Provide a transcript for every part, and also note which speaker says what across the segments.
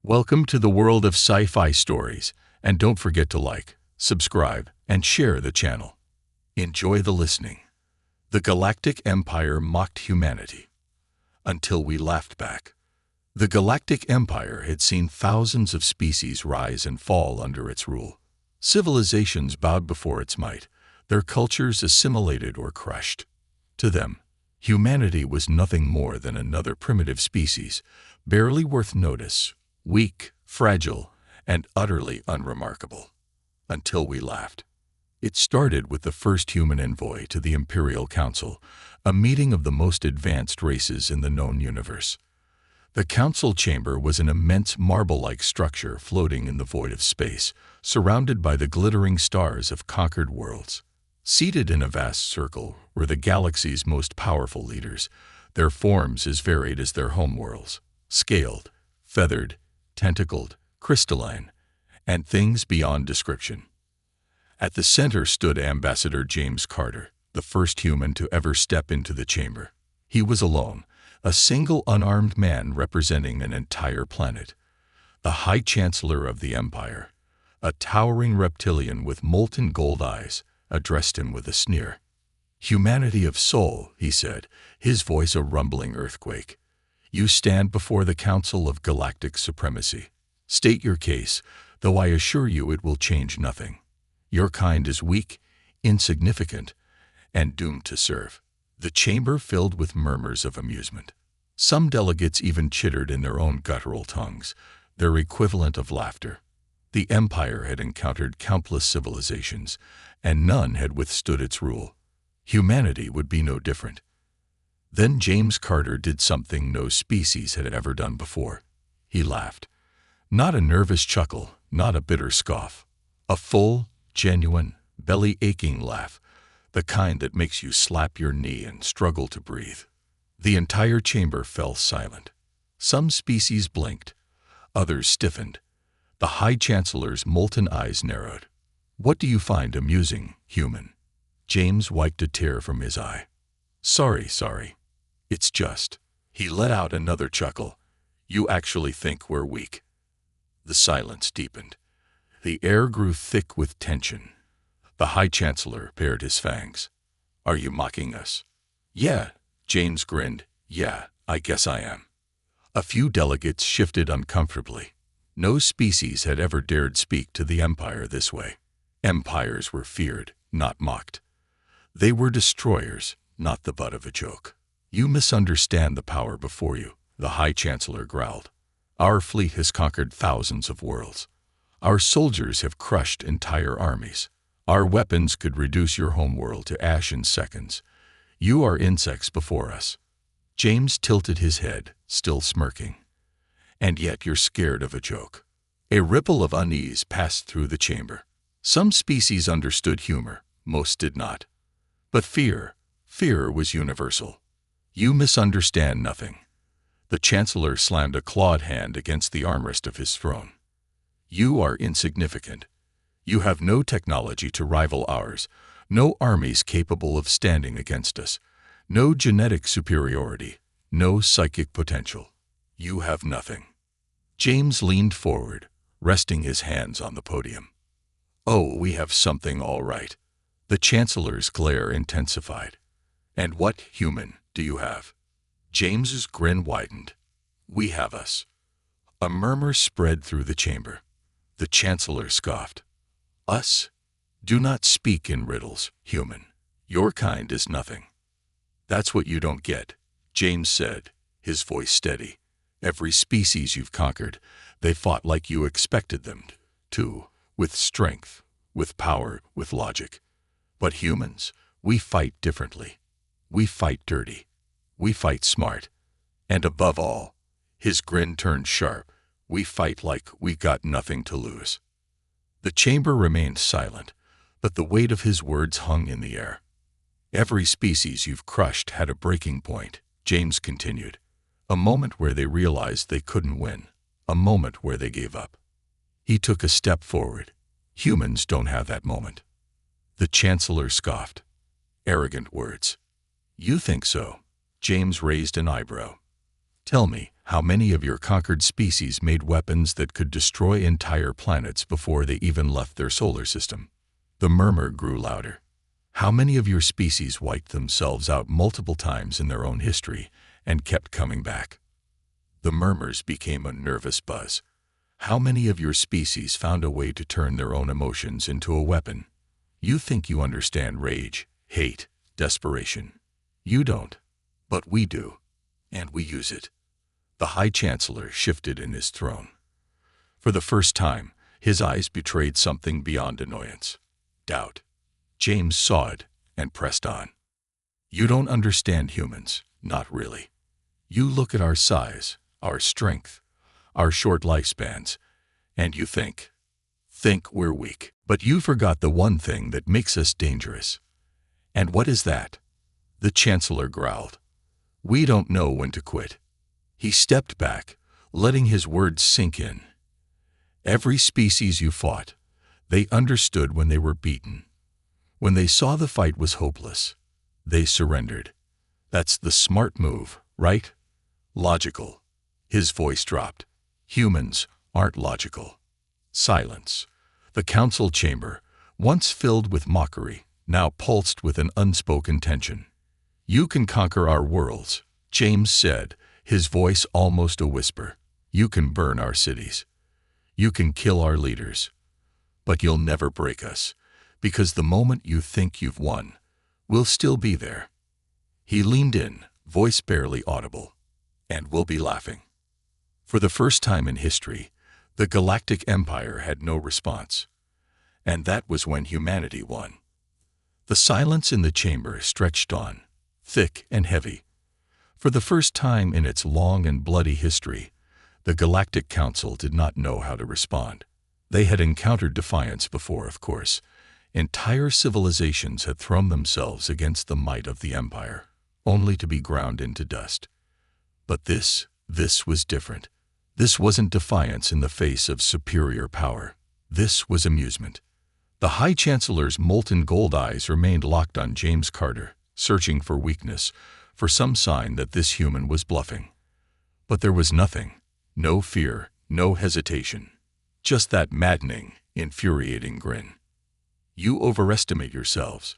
Speaker 1: Welcome to the world of Sci-Fi Stories, and don't forget to like, subscribe, and share the channel. Enjoy the listening. The Galactic Empire mocked humanity until we laughed back. The Galactic Empire had seen thousands of species rise and fall under its rule. Civilizations bowed before its might, their cultures assimilated or crushed. To them, humanity was nothing more than another primitive species, barely worth notice, weak, fragile, and utterly unremarkable. Until we laughed. It started with the first human envoy to the Imperial Council, a meeting of the most advanced races in the known universe. The council chamber was an immense marble-like structure floating in the void of space, surrounded by the glittering stars of conquered worlds. Seated in a vast circle were the galaxy's most powerful leaders, their forms as varied as their homeworlds, scaled, feathered, tentacled, crystalline, and things beyond description. At the center stood Ambassador James Carter, the first human to ever step into the chamber. He was alone, a single unarmed man representing an entire planet. The High Chancellor of the Empire, a towering reptilian with molten gold eyes, addressed him with a sneer. "Humanity of soul," he said, his voice a rumbling earthquake. "You stand before the Council of Galactic Supremacy. State your case, though I assure you it will change nothing. Your kind is weak, insignificant, and doomed to serve." The chamber filled with murmurs of amusement. Some delegates even chittered in their own guttural tongues, their equivalent of laughter. The Empire had encountered countless civilizations, and none had withstood its rule. Humanity would be no different. Then James Carter did something no species had ever done before. He laughed. Not a nervous chuckle, not a bitter scoff. A full, genuine, belly-aching laugh, the kind that makes you slap your knee and struggle to breathe. The entire chamber fell silent. Some species blinked, others stiffened. The High Chancellor's molten eyes narrowed. "What do you find amusing, human?" James wiped a tear from his eye. Sorry. It's just." He let out another chuckle. "You actually think we're weak." The silence deepened. The air grew thick with tension. The High Chancellor bared his fangs. "Are you mocking us?" "Yeah," James grinned. "Yeah, I guess I am." A few delegates shifted uncomfortably. No species had ever dared speak to the Empire this way. Empires were feared, not mocked. They were destroyers, not the butt of a joke. "You misunderstand the power before you," the High Chancellor growled. "Our fleet has conquered thousands of worlds. Our soldiers have crushed entire armies. Our weapons could reduce your homeworld to ash in seconds. You are insects before us." James tilted his head, still smirking. "And yet you're scared of a joke." A ripple of unease passed through the chamber. Some species understood humor, most did not. But fear was universal. "You misunderstand nothing." The Chancellor slammed a clawed hand against the armrest of his throne. "You are insignificant. You have no technology to rival ours, no armies capable of standing against us, no genetic superiority, no psychic potential. You have nothing." James leaned forward, resting his hands on the podium. "Oh, we have something all right." The Chancellor's glare intensified. "And what, human, do you have?" James's grin widened. "We have us." A murmur spread through the chamber. The Chancellor scoffed. "Us? Do not speak in riddles, human. Your kind is nothing." "That's what you don't get," James said, his voice steady. "Every species you've conquered, they fought like you expected them to, with strength, with power, with logic. But humans, we fight differently. We fight dirty. We fight smart. And above all," his grin turned sharp, "we fight like we got nothing to lose." The chamber remained silent, but the weight of his words hung in the air. "Every species you've crushed had a breaking point," James continued. "A moment where they realized they couldn't win. A moment where they gave up." He took a step forward. "Humans don't have that moment." The Chancellor scoffed. "Arrogant words." "You think so?" James raised an eyebrow. "Tell me, How many of your conquered species made weapons that could destroy entire planets before they even left their solar system? The murmur grew louder. How many of your species wiped themselves out multiple times in their own history and kept coming back? The murmurs became a nervous buzz. How many of your species found a way to turn their own emotions into a weapon? You think you understand rage, hate, desperation. You don't, but we do, and we use it. The High Chancellor shifted in his throne. For the first time, his eyes betrayed something beyond annoyance. Doubt. James saw it and pressed on. You don't understand humans, not really. You look at our size, our strength, our short lifespans, and you think we're weak. But you forgot the one thing that makes us dangerous. And what is that? The Chancellor growled. We don't know when to quit. He stepped back, letting his words sink in. Every species you fought, they understood when they were beaten. When they saw the fight was hopeless, they surrendered. That's the smart move, right? Logical. His voice dropped. Humans aren't logical. Silence. The council chamber, once filled with mockery, now pulsed with an unspoken tension. You can conquer our worlds, James said, his voice almost a whisper. You can burn our cities. You can kill our leaders. But you'll never break us, because the moment you think you've won, we'll still be there. He leaned in, voice barely audible. And we'll be laughing. For the first time in history, the Galactic Empire had no response. And that was when humanity won. The silence in the chamber stretched on, thick and heavy. For the first time in its long and bloody history, the Galactic Council did not know how to respond. They had encountered defiance before, of course. Entire civilizations had thrown themselves against the might of the Empire, only to be ground into dust. But this was different. This wasn't defiance in the face of superior power. This was amusement. The High Chancellor's molten gold eyes remained locked on James Carter, searching for weakness, for some sign that this human was bluffing. But there was nothing. No fear, no hesitation. Just that maddening, infuriating grin. You overestimate yourselves,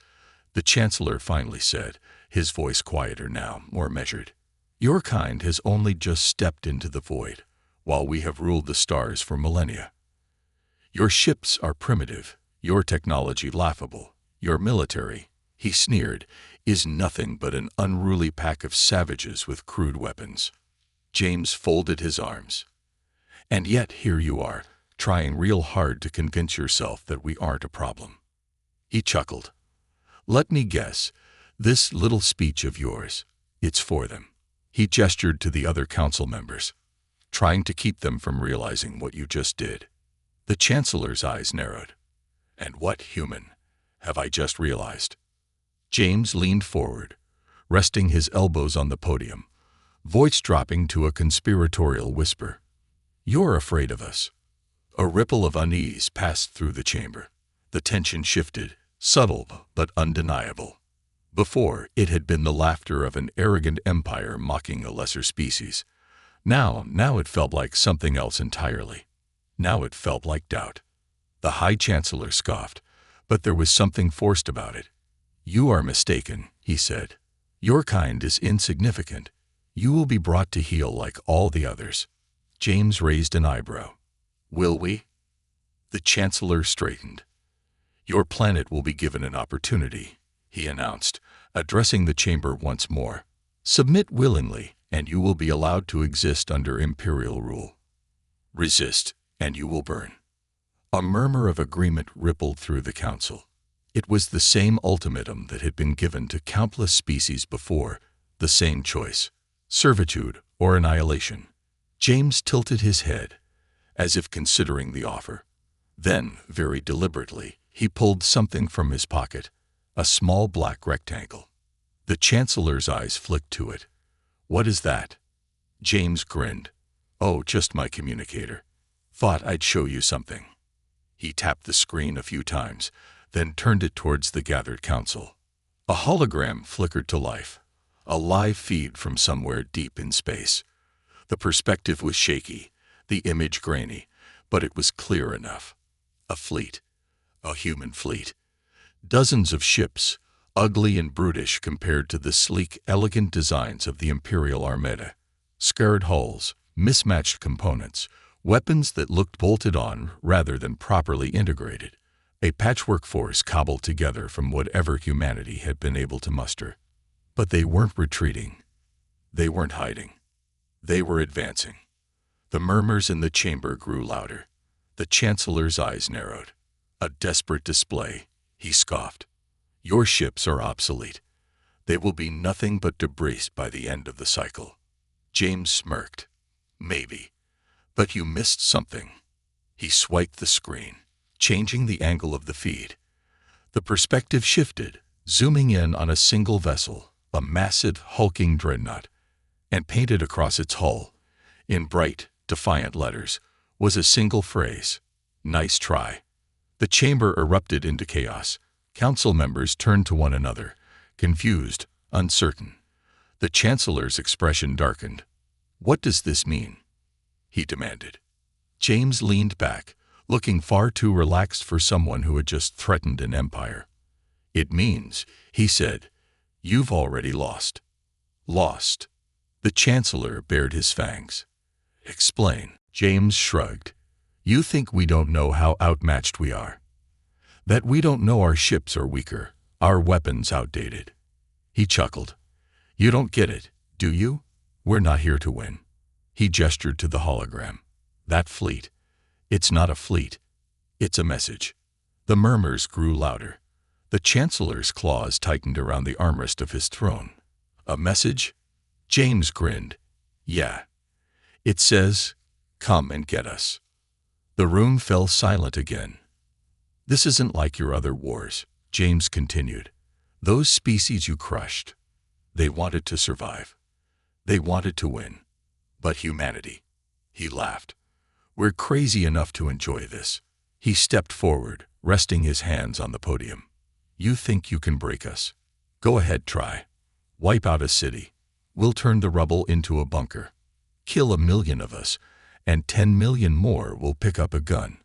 Speaker 1: the Chancellor finally said, his voice quieter now, more measured. Your kind has only just stepped into the void, while we have ruled the stars for millennia. Your ships are primitive, your technology laughable, your military, he sneered, is nothing but an unruly pack of savages with crude weapons. James folded his arms. And yet here you are, trying real hard to convince yourself that we aren't a problem. He chuckled. Let me guess, this little speech of yours, it's for them. He gestured to the other council members, trying to keep them from realizing what you just did. The Chancellor's eyes narrowed. And what human have I just realized? James leaned forward, resting his elbows on the podium, voice dropping to a conspiratorial whisper. You're afraid of us. A ripple of unease passed through the chamber. The tension shifted, subtle but undeniable. Before, it had been the laughter of an arrogant empire mocking a lesser species. Now it felt like something else entirely. Now it felt like doubt. The High Chancellor scoffed, but there was something forced about it. You are mistaken, he said. Your kind is insignificant. You will be brought to heel like all the others. James raised an eyebrow. Will we? The Chancellor straightened. Your planet will be given an opportunity, he announced, addressing the chamber once more. Submit willingly, and you will be allowed to exist under Imperial rule. Resist, and you will burn. A murmur of agreement rippled through the council. It was the same ultimatum that had been given to countless species before, the same choice, servitude or annihilation. James tilted his head, as if considering the offer. Then, very deliberately, he pulled something from his pocket, a small black rectangle. The Chancellor's eyes flicked to it. What is that? James grinned. Oh, just my communicator. Thought I'd show you something. He tapped the screen a few times, then turned it towards the gathered council. A hologram flickered to life, a live feed from somewhere deep in space. The perspective was shaky, the image grainy, but it was clear enough. A fleet. A human fleet. Dozens of ships, ugly and brutish compared to the sleek, elegant designs of the Imperial Armada. Scarred hulls, mismatched components, weapons that looked bolted on rather than properly integrated. A patchwork force cobbled together from whatever humanity had been able to muster. But they weren't retreating. They weren't hiding. They were advancing. The murmurs in the chamber grew louder. The Chancellor's eyes narrowed. A desperate display, he scoffed. Your ships are obsolete. They will be nothing but debris by the end of the cycle. James smirked. Maybe. But you missed something. He swiped the screen, changing the angle of the feed. The perspective shifted, zooming in on a single vessel, a massive, hulking dreadnought, and painted across its hull, in bright, defiant letters, was a single phrase. Nice try. The chamber erupted into chaos. Council members turned to one another, confused, uncertain. The Chancellor's expression darkened. What does this mean? He demanded. James leaned back, looking far too relaxed for someone who had just threatened an empire. It means, he said, you've already lost. Lost. The Chancellor bared his fangs. Explain. James shrugged. You think we don't know how outmatched we are? That we don't know our ships are weaker, our weapons outdated. He chuckled. You don't get it, do you? We're not here to win. He gestured to the hologram. That fleet. It's not a fleet. It's a message. The murmurs grew louder. The Chancellor's claws tightened around the armrest of his throne. A message? James grinned. Yeah. It says, come and get us. The room fell silent again. This isn't like your other wars, James continued. Those species you crushed, they wanted to survive. They wanted to win. But humanity. He laughed. We're crazy enough to enjoy this. He stepped forward, resting his hands on the podium. You think you can break us? Go ahead, try. Wipe out a city. We'll turn the rubble into a bunker. Kill 1 million of us, and 10 million more will pick up a gun.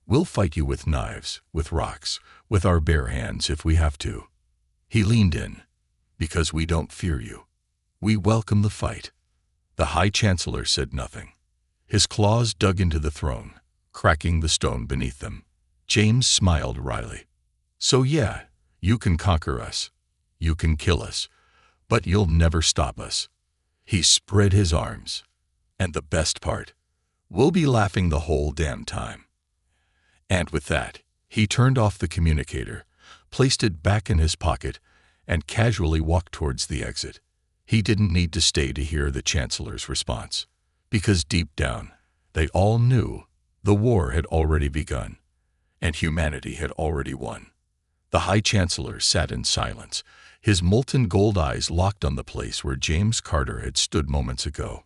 Speaker 1: We'll fight you with knives, with rocks, with our bare hands if we have to. He leaned in. Because we don't fear you. We welcome the fight. The High Chancellor said nothing. His claws dug into the throne, cracking the stone beneath them. James smiled wryly. So yeah, you can conquer us. You can kill us. But you'll never stop us. He spread his arms. And the best part, we'll be laughing the whole damn time. And with that, he turned off the communicator, placed it back in his pocket, and casually walked towards the exit. He didn't need to stay to hear the Chancellor's response, because deep down, they all knew the war had already begun, and humanity had already won. The High Chancellor sat in silence, his molten gold eyes locked on the place where James Carter had stood moments ago.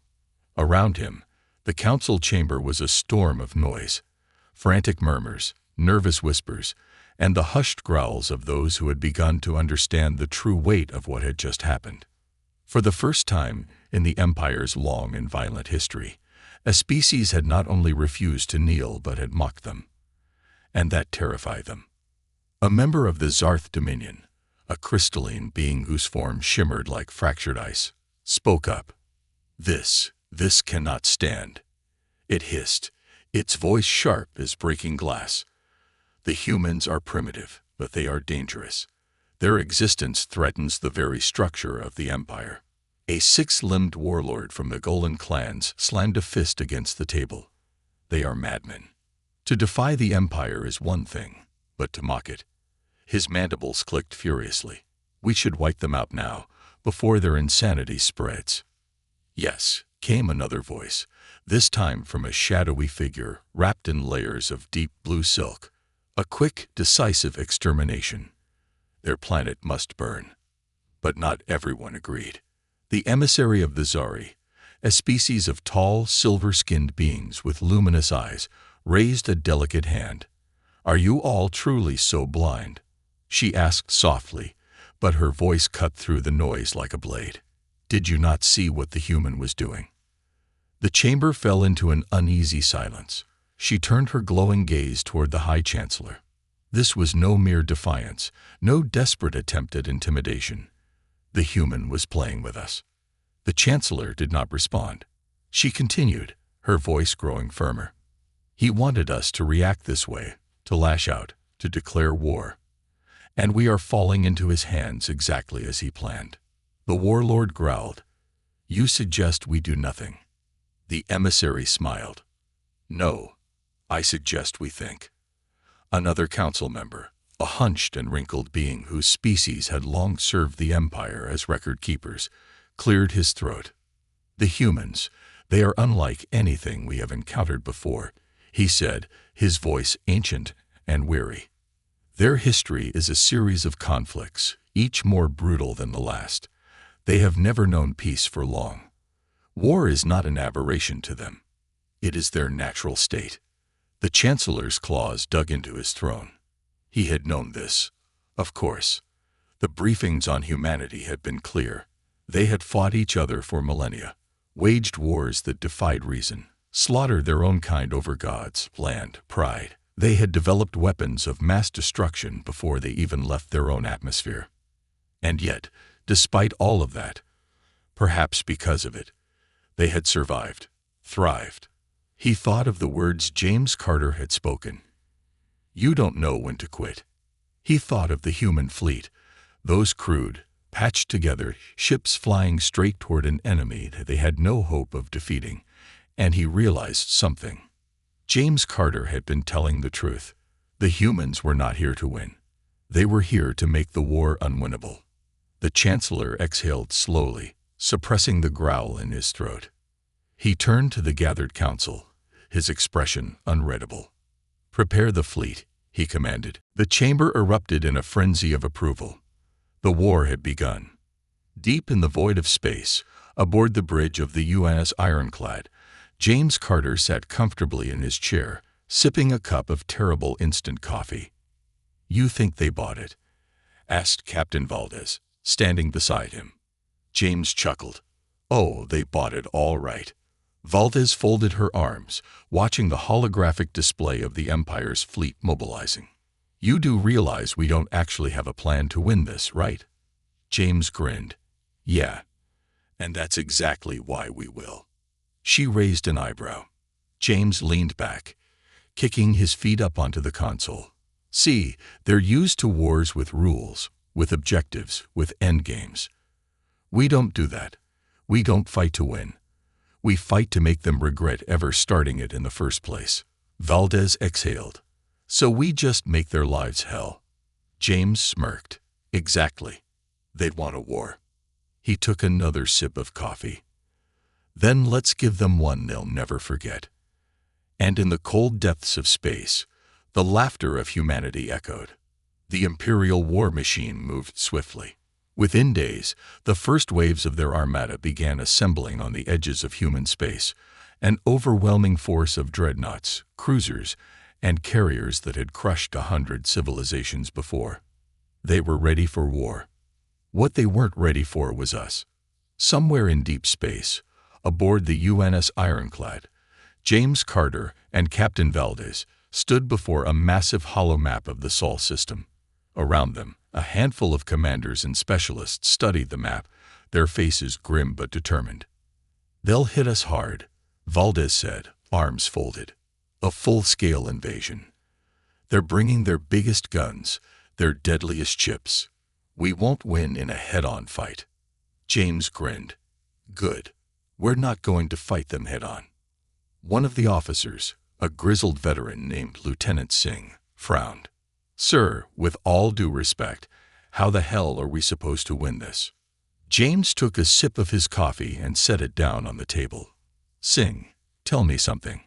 Speaker 1: Around him, the council chamber was a storm of noise, frantic murmurs, nervous whispers, and the hushed growls of those who had begun to understand the true weight of what had just happened. For the first time in the Empire's long and violent history, a species had not only refused to kneel but had mocked them. And that terrified them. A member of the Zarth Dominion, a crystalline being whose form shimmered like fractured ice, spoke up. This cannot stand. It hissed, its voice sharp as breaking glass. The humans are primitive, but they are dangerous. Their existence threatens the very structure of the Empire. A 6-limbed warlord from the Golan clans slammed a fist against the table. They are madmen. To defy the Empire is one thing, but to mock it. His mandibles clicked furiously. We should wipe them out now, before their insanity spreads. Yes, came another voice, this time from a shadowy figure wrapped in layers of deep blue silk. A quick, decisive extermination. Their planet must burn. But not everyone agreed. The emissary of the Zari, a species of tall, silver-skinned beings with luminous eyes, raised a delicate hand. Are you all truly so blind? She asked softly, but her voice cut through the noise like a blade. Did you not see what the human was doing? The chamber fell into an uneasy silence. She turned her glowing gaze toward the High Chancellor. This was no mere defiance, no desperate attempt at intimidation. The human was playing with us. The Chancellor did not respond. She continued, her voice growing firmer. He wanted us to react this way, to lash out, to declare war. And we are falling into his hands exactly as he planned. The warlord growled. You suggest we do nothing. The emissary smiled. No, I suggest we think. Another council member, a hunched and wrinkled being whose species had long served the Empire as record keepers, cleared his throat. The humans, they are unlike anything we have encountered before, he said, his voice ancient and weary. Their history is a series of conflicts, each more brutal than the last. They have never known peace for long. War is not an aberration to them. It is their natural state. The Chancellor's claws dug into his throne. He had known this. Of course. The briefings on humanity had been clear. They had fought each other for millennia, waged wars that defied reason, slaughtered their own kind over gods, land, pride. They had developed weapons of mass destruction before they even left their own atmosphere. And yet, despite all of that, perhaps because of it, they had survived, thrived. He thought of the words James Carter had spoken. You don't know when to quit. He thought of the human fleet, those crude, patched together ships flying straight toward an enemy that they had no hope of defeating, and he realized something. James Carter had been telling the truth. The humans were not here to win. They were here to make the war unwinnable. The Chancellor exhaled slowly, suppressing the growl in his throat. He turned to the gathered council, his expression unreadable. Prepare the fleet, he commanded. The chamber erupted in a frenzy of approval. The war had begun. Deep in the void of space, aboard the bridge of the UNS Ironclad, James Carter sat comfortably in his chair, sipping a cup of terrible instant coffee. You think they bought it? Asked Captain Valdez, standing beside him. James chuckled. Oh, they bought it all right. Valdez folded her arms, watching the holographic display of the Empire's fleet mobilizing. You do realize we don't actually have a plan to win this, right? James grinned. Yeah, and that's exactly why we will. She raised an eyebrow. James leaned back, kicking his feet up onto the console. See, they're used to wars with rules, with objectives, with endgames. We don't do that. We don't fight to win. We fight to make them regret ever starting it in the first place. Valdez exhaled. So we just make their lives hell. James smirked. Exactly. They'd want a war. He took another sip of coffee. Then let's give them one they'll never forget. And in the cold depths of space, the laughter of humanity echoed. The Imperial war machine moved swiftly. Within days, the first waves of their armada began assembling on the edges of human space, an overwhelming force of dreadnoughts, cruisers, and carriers that had crushed 100 civilizations before. They were ready for war. What they weren't ready for was us. Somewhere in deep space, aboard the UNS Ironclad, James Carter and Captain Valdez stood before a massive holomap of the Sol system. Around them, a handful of commanders and specialists studied the map, their faces grim but determined. They'll hit us hard, Valdez said, arms folded. A full-scale invasion. They're bringing their biggest guns, their deadliest chips. We won't win in a head-on fight. James grinned. Good. We're not going to fight them head-on. One of the officers, a grizzled veteran named Lieutenant Singh, frowned. Sir, with all due respect, how the hell are we supposed to win this? James took a sip of his coffee and set it down on the table. Singh, tell me something.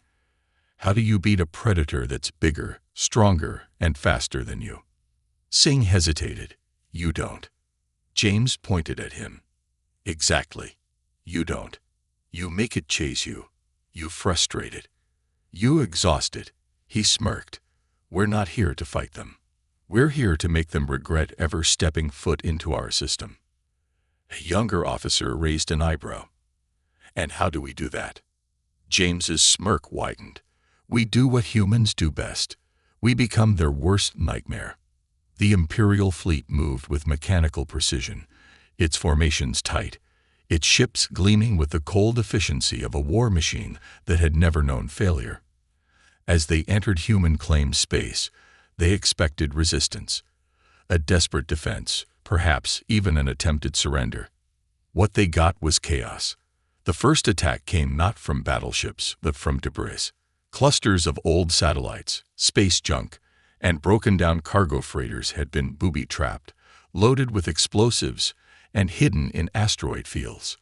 Speaker 1: How do you beat a predator that's bigger, stronger, and faster than you? Singh hesitated. You don't. James pointed at him. Exactly. You don't. You make it chase you. You frustrate it. You exhaust it. He smirked. We're not here to fight them. We're here to make them regret ever stepping foot into our system. A younger officer raised an eyebrow. And how do we do that? James's smirk widened. "We do what humans do best. We become their worst nightmare." The Imperial fleet moved with mechanical precision, its formations tight, its ships gleaming with the cold efficiency of a war machine that had never known failure. As they entered human-claimed space, they expected resistance, a desperate defense, perhaps even an attempted surrender. What they got was chaos. The first attack came not from battleships, but from debris. Clusters of old satellites, space junk, and broken-down cargo freighters had been booby-trapped, loaded with explosives, and hidden in asteroid fields.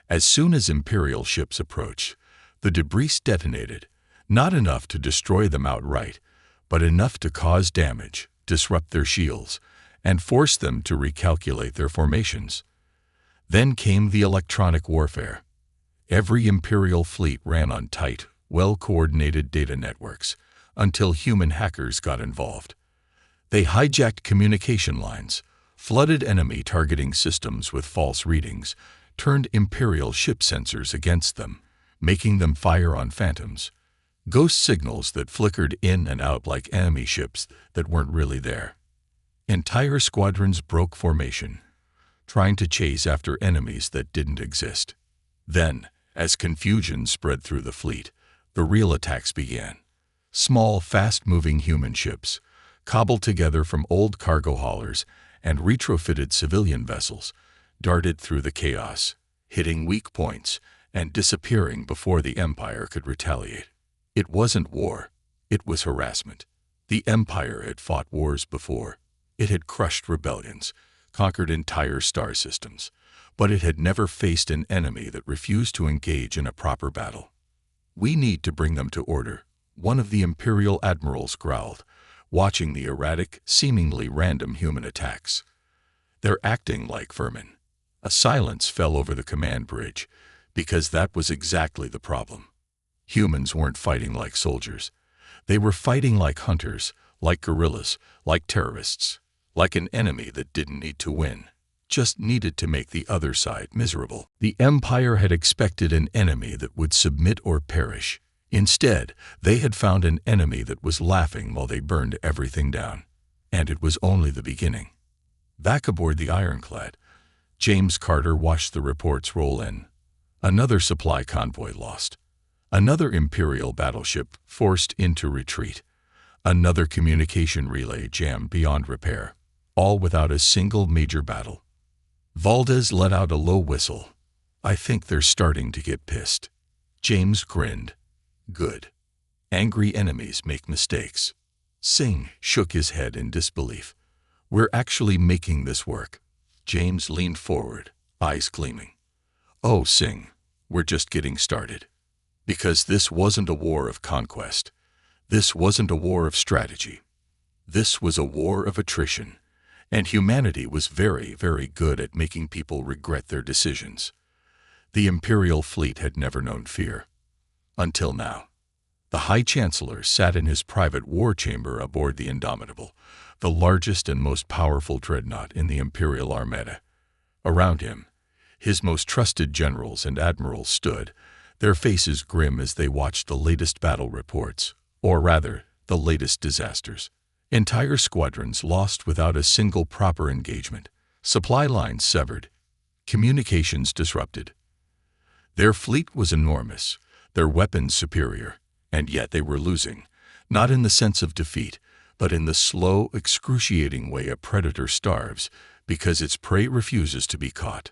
Speaker 1: As soon as Imperial ships approached, the debris detonated, not enough to destroy them outright, but enough to cause damage, disrupt their shields, and force them to recalculate their formations. Then came the electronic warfare. Every Imperial fleet ran on tight, well-coordinated data networks, until human hackers got involved. They hijacked communication lines, flooded enemy targeting systems with false readings, turned Imperial ship sensors against them, making them fire on phantoms, ghost signals that flickered in and out like enemy ships that weren't really there. Entire squadrons broke formation, trying to chase after enemies that didn't exist. Then, as confusion spread through the fleet, the real attacks began. Small, fast-moving human ships, cobbled together from old cargo haulers and retrofitted civilian vessels, darted through the chaos, hitting weak points and disappearing before the Empire could retaliate. It wasn't war, it was harassment. The Empire had fought wars before. It had crushed rebellions, conquered entire star systems, but it had never faced an enemy that refused to engage in a proper battle. "We need to bring them to order," one of the Imperial admirals growled, watching the erratic, seemingly random human attacks. "They're acting like vermin." A silence fell over the command bridge, because that was exactly the problem. Humans weren't fighting like soldiers. They were fighting like hunters, like guerrillas, like terrorists, like an enemy that didn't need to win, just needed to make the other side miserable. The Empire had expected an enemy that would submit or perish. Instead, they had found an enemy that was laughing while they burned everything down. And it was only the beginning. Back aboard the Ironclad, James Carter watched the reports roll in. Another supply convoy lost. Another Imperial battleship forced into retreat. Another communication relay jammed beyond repair, all without a single major battle. Valdez let out a low whistle. "I think they're starting to get pissed." James grinned. "Good. Angry enemies make mistakes." Singh shook his head in disbelief. "We're actually making this work." James leaned forward, eyes gleaming. "Oh, Singh, we're just getting started. Because this wasn't a war of conquest. This wasn't a war of strategy. This was a war of attrition, and humanity was very, very good at making people regret their decisions. The Imperial fleet had never known fear. Until now. The High Chancellor sat in his private war chamber aboard the Indomitable, the largest and most powerful dreadnought in the Imperial Armada. Around him, his most trusted generals and admirals stood, their faces grim as they watched the latest battle reports, or rather, the latest disasters. Entire squadrons lost without a single proper engagement, supply lines severed, communications disrupted. Their fleet was enormous, their weapons superior, and yet they were losing, not in the sense of defeat, but in the slow, excruciating way a predator starves because its prey refuses to be caught.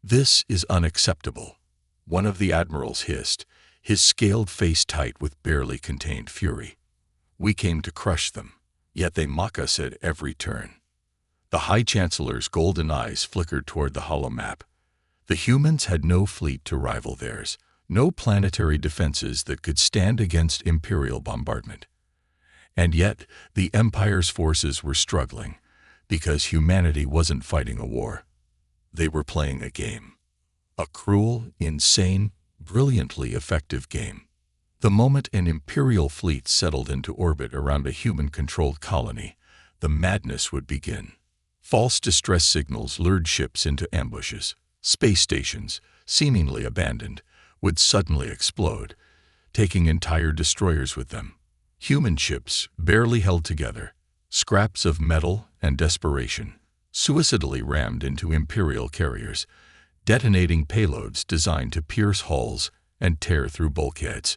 Speaker 1: "This is unacceptable," one of the admirals hissed, his scaled face tight with barely contained fury. "We came to crush them, yet they mock us at every turn." The High Chancellor's golden eyes flickered toward the hollow map. The humans had no fleet to rival theirs, no planetary defenses that could stand against Imperial bombardment. And yet, the Empire's forces were struggling, because humanity wasn't fighting a war. They were playing a game. A cruel, insane, brilliantly effective game. The moment an Imperial fleet settled into orbit around a human-controlled colony, the madness would begin. False distress signals lured ships into ambushes. Space stations, seemingly abandoned, would suddenly explode, taking entire destroyers with them. Human ships barely held together, scraps of metal and desperation, suicidally rammed into Imperial carriers, detonating payloads designed to pierce hulls and tear through bulkheads.